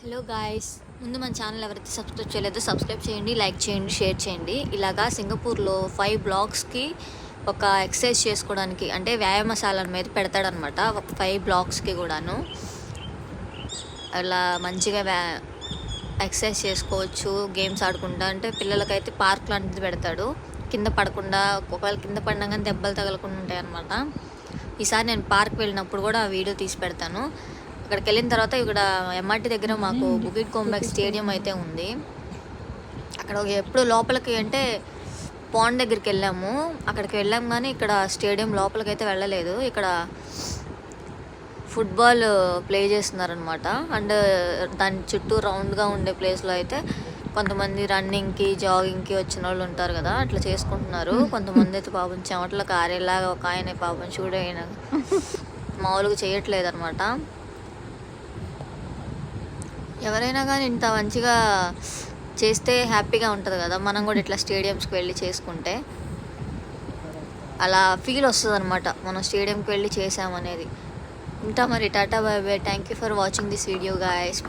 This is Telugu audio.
హలో గాయ్స్, ముందు మన ఛానల్ ఎవరైతే సబ్స్క్రైబ్ చేయలేదో సబ్స్క్రైబ్ చేయండి, లైక్ చేయండి, షేర్ చేయండి. ఇలాగా సింగపూర్లో 5 బ్లాక్స్కి ఒక ఎక్సర్సైజ్ చేసుకోవడానికి అంటే వ్యాయామశాల మీద పెడతాడనమాట. ఒక 5 బ్లాక్స్కి కూడాను అలా మంచిగా ఎక్సర్సైజ్ చేసుకోవచ్చు. గేమ్స్ ఆడుకుంటా అంటే పిల్లలకైతే పార్క్ లాంటిది పెడతాడు. కింద పడకుండా, ఒకవేళ కింద పడినా కానీ దెబ్బలు తగలకుండా ఉంటాయి అనమాట. ఈసారి నేను పార్క్ వెళ్ళినప్పుడు కూడా ఆ వీడియో తీసి పెడతాను. అక్కడికి వెళ్ళిన తర్వాత ఇక్కడ ఎంఆర్టీ దగ్గర మాకు బుకిట్ కోంబ్యాక్ స్టేడియం అయితే ఉంది. అక్కడ ఎప్పుడు లోపలికి అంటే పాండ్ దగ్గరికి వెళ్ళాము, అక్కడికి వెళ్ళాం కానీ ఇక్కడ స్టేడియం లోపలికి అయితే వెళ్ళలేదు. ఇక్కడ ఫుట్బాల్ ప్లే చేస్తున్నారనమాట. అండ్ దాని చుట్టూ రౌండ్గా ఉండే ప్లేస్లో అయితే కొంతమంది రన్నింగ్కి, జాగింగ్కి వచ్చిన వాళ్ళు ఉంటారు కదా, అట్లా చేసుకుంటున్నారు. కొంతమంది అయితే పాపం చెమటలు కారేలాగా ఒక ఆయన పాపం చూడైన మామూలుగా చేయట్లేదు అనమాట. ఎవరైనా కానీ ఇంత మంచిగా చేస్తే హ్యాపీగా ఉంటుంది కదా. మనం కూడా ఇట్లా స్టేడియంస్కి వెళ్ళి చేసుకుంటే అలా ఫీల్ వస్తుంది అనమాట, మనం స్టేడియంకి వెళ్ళి చేసామనేది. ఇంకా మరి tata bye by. Thank you for watching this video guys.